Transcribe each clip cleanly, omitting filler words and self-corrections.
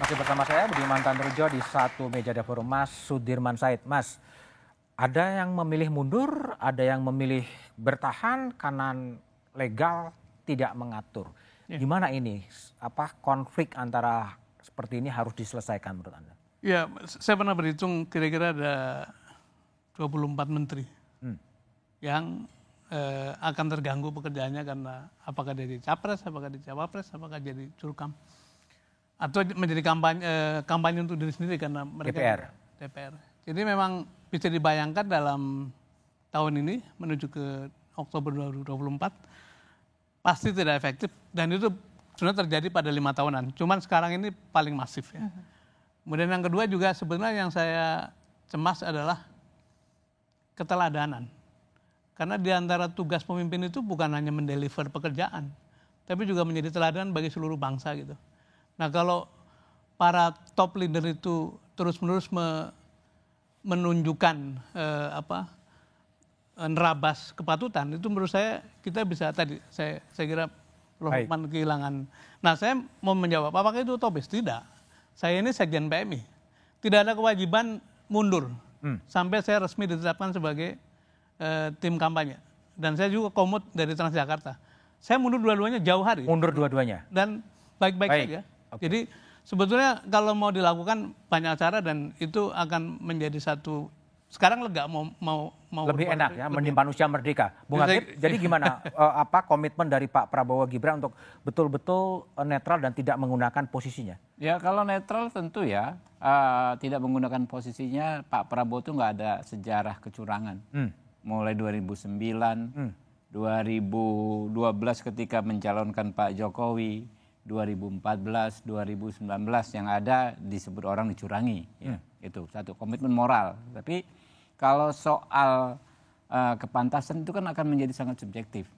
Masih bersama saya Budiman Tanrujo di satu meja dapur Mas Sudirman Said. Mas, ada yang memilih mundur, ada yang memilih bertahan karena legal tidak mengatur. Gimana ini? Apa konflik antara seperti ini harus diselesaikan menurut Anda? Ya, saya pernah berhitung kira-kira ada 24 menteri yang akan terganggu pekerjaannya karena apakah dia jadi capres, apakah dia cawapres, apakah jadi curkam. Atau menjadi kampanye untuk diri sendiri karena mereka DPR. Jadi memang bisa dibayangkan dalam tahun ini menuju ke Oktober 2024 pasti tidak efektif dan itu sebenarnya terjadi pada 5 tahunan. Cuman sekarang ini paling masif ya. Kemudian yang kedua juga sebenarnya yang saya cemas adalah keteladanan. Karena di antara tugas pemimpin itu bukan hanya mendeliver pekerjaan, tapi juga menjadi teladan bagi seluruh bangsa gitu. Nah kalau para top leader itu terus-menerus menunjukkan nerabas kepatutan, itu menurut saya kita bisa tadi saya kira Prof. Lukman kehilangan. Nah saya mau menjawab apakah itu utopis? Tidak. Saya ini Sekjen PMI. Tidak ada kewajiban mundur sampai saya resmi ditetapkan sebagai tim kampanye. Dan saya juga komut dari Transjakarta. Saya mundur dua-duanya jauh hari. Mundur dua-duanya? Dan baik-baik saja. Okay. Jadi sebetulnya kalau mau dilakukan banyak cara dan itu akan menjadi satu sekarang lega mau lebih enak ya menyimpan usia merdeka. Bung Habib, jadi gimana komitmen dari Pak Prabowo Gibran untuk betul-betul netral dan tidak menggunakan posisinya? Ya kalau netral tentu ya tidak menggunakan posisinya. Pak Prabowo itu nggak ada sejarah kecurangan. Mulai 2009, 2012 ketika mencalonkan Pak Jokowi, 2014, 2019 yang ada disebut orang dicurangi. Ya, itu satu komitmen moral. Tapi kalau soal kepantasan itu kan akan menjadi sangat subjektif.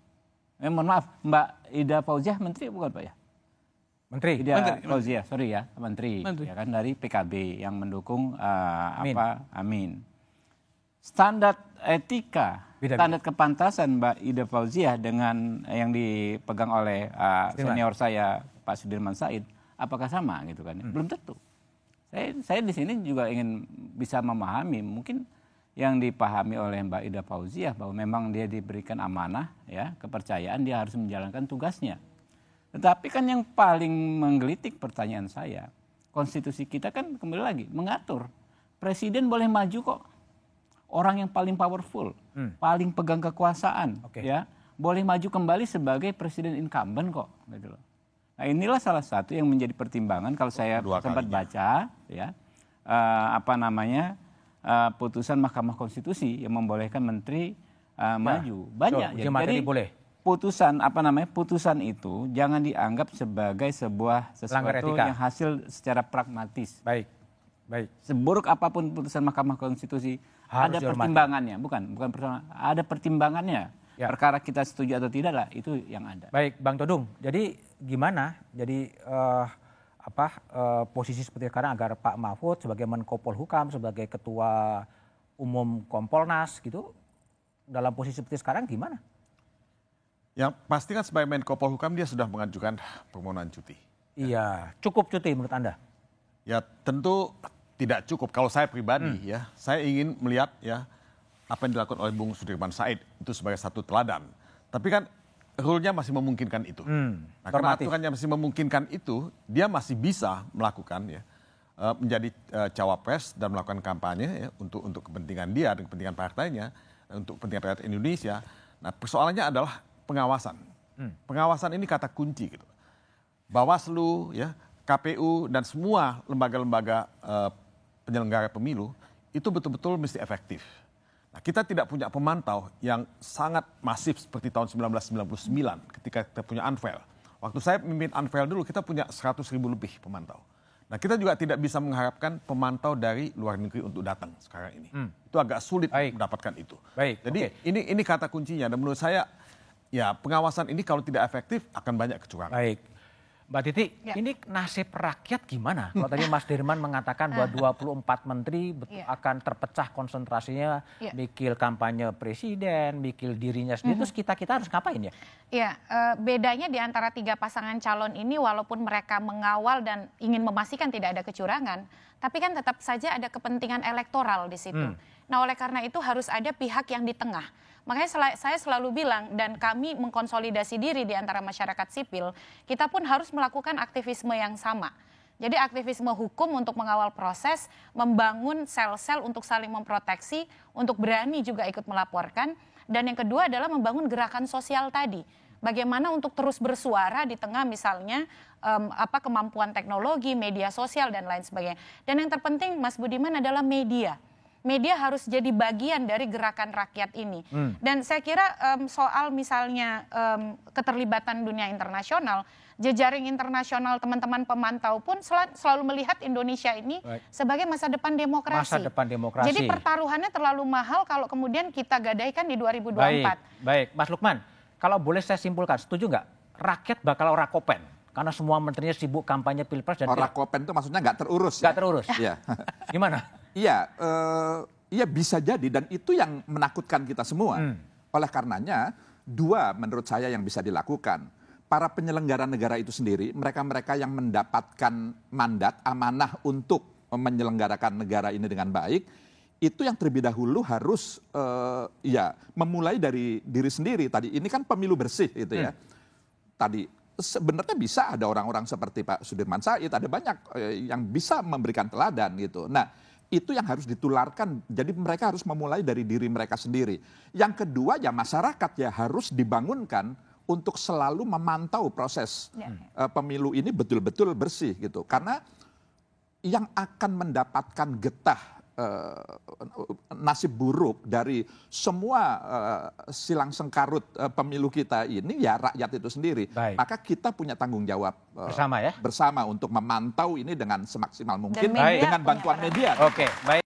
Mohon maaf, Mbak Ida Fauziah menteri bukan Pak ya? Menteri. Ida Fauziah, sorry ya, menteri. Ya kan dari PKB yang mendukung Amin. Standar etika, standar kepantasan Mbak Ida Fauziah dengan yang dipegang oleh senior saya Pak Sudirman Said, apakah sama gitu kan? Belum tentu. Saya di sini juga ingin bisa memahami mungkin yang dipahami oleh Mbak Ida Fauziah bahwa memang dia diberikan amanah ya, kepercayaan dia harus menjalankan tugasnya. Tetapi kan yang paling menggelitik pertanyaan saya, konstitusi kita kan kembali lagi mengatur presiden boleh maju kok. Orang yang paling powerful, paling pegang kekuasaan, ya boleh maju kembali sebagai presiden incumbent kok, gitu loh. Nah inilah salah satu yang menjadi pertimbangan kalau saya sempat baca, ya putusan Mahkamah Konstitusi yang membolehkan menteri maju banyak. Jadi putusan itu jangan dianggap sebagai sesuatu yang hasil secara pragmatis. Baik. Seburuk apapun putusan Mahkamah Konstitusi ada pertimbangannya, bukan pertimbangan, ada pertimbangannya. Ya. Perkara kita setuju atau tidak lah itu yang ada. Baik, Bang Todung. Jadi gimana? Jadi posisi seperti sekarang agar Pak Mahfud sebagai Menko Polhukam, sebagai Ketua Umum Kompolnas gitu, dalam posisi seperti sekarang gimana? Yang pasti kan sebagai Menko Polhukam dia sudah mengajukan permohonan cuti. Iya, cukup cuti menurut Anda? Ya tentu tidak cukup. Kalau saya pribadi ya, saya ingin melihat ya apa yang dilakukan oleh Bung Sudirman Said itu sebagai satu teladan. Tapi kan rule-nya masih memungkinkan itu. Nah, karena aturannya masih memungkinkan itu, dia masih bisa melakukan ya menjadi cawapres dan melakukan kampanye ya untuk kepentingan dia dan kepentingan partainya, untuk kepentingan rakyat Indonesia. Nah, persoalannya adalah pengawasan. Pengawasan ini kata kunci gitu. Bawaslu ya, KPU dan semua lembaga-lembaga penyelenggara pemilu itu betul-betul mesti efektif. Nah, kita tidak punya pemantau yang sangat masif seperti tahun 1999 ketika kita punya Anvel. Waktu saya memimpin Anvel dulu kita punya 100.000 lebih pemantau. Nah, kita juga tidak bisa mengharapkan pemantau dari luar negeri untuk datang sekarang ini. Itu agak sulit mendapatkan itu. Jadi ini kata kuncinya dan menurut saya ya pengawasan ini kalau tidak efektif akan banyak kecurangan. Baik. Mbak Titi, ini nasib rakyat gimana? Kalau tadi Mas Dirman mengatakan bahwa 24 menteri akan terpecah konsentrasinya, mikir kampanye presiden, mikir dirinya sendiri, terus kita harus ngapain ya? Iya, bedanya di antara 3 pasangan calon ini walaupun mereka mengawal dan ingin memastikan tidak ada kecurangan, tapi kan tetap saja ada kepentingan elektoral di situ. Nah, oleh karena itu harus ada pihak yang di tengah. Makanya saya selalu bilang dan kami mengkonsolidasi diri di antara masyarakat sipil, kita pun harus melakukan aktivisme yang sama. Jadi aktivisme hukum untuk mengawal proses, membangun sel-sel untuk saling memproteksi, untuk berani juga ikut melaporkan. Dan yang kedua adalah membangun gerakan sosial tadi. Bagaimana untuk terus bersuara di tengah misalnya kemampuan teknologi, media sosial dan lain sebagainya. Dan yang terpenting Mas Budiman adalah media. Media harus jadi bagian dari gerakan rakyat ini. Dan saya kira soal misalnya keterlibatan dunia internasional, jejaring internasional teman-teman pemantau pun selalu melihat Indonesia ini sebagai masa depan demokrasi. Masa depan demokrasi. Jadi pertaruhannya terlalu mahal kalau kemudian kita gadaikan di 2024. Baik, Mas Lukman, kalau boleh saya simpulkan, setuju nggak? Rakyat bakal orakopen. Karena semua menterinya sibuk kampanye pilpres dan orakopen itu maksudnya nggak terurus. Nggak terurus. Iya. Gimana? Iya bisa jadi dan itu yang menakutkan kita semua. Oleh karenanya 2 menurut saya yang bisa dilakukan. Para penyelenggara negara itu sendiri, mereka-mereka yang mendapatkan mandat amanah untuk menyelenggarakan negara ini dengan baik, itu yang terlebih dahulu harus memulai dari diri sendiri. Tadi ini kan pemilu bersih itu ya. Tadi sebenarnya bisa ada orang-orang seperti Pak Sudirman Said, ada banyak yang bisa memberikan teladan gitu. Nah, itu yang harus ditularkan, jadi mereka harus memulai dari diri mereka sendiri. Yang kedua ya masyarakat ya harus dibangunkan untuk selalu memantau proses pemilu ini betul-betul bersih gitu. Karena yang akan mendapatkan getah nasib buruk dari semua silang sengkarut pemilu kita ini ya rakyat itu sendiri. Maka kita punya tanggung jawab bersama untuk memantau ini dengan semaksimal mungkin dengan bantuan media. Oke, baik.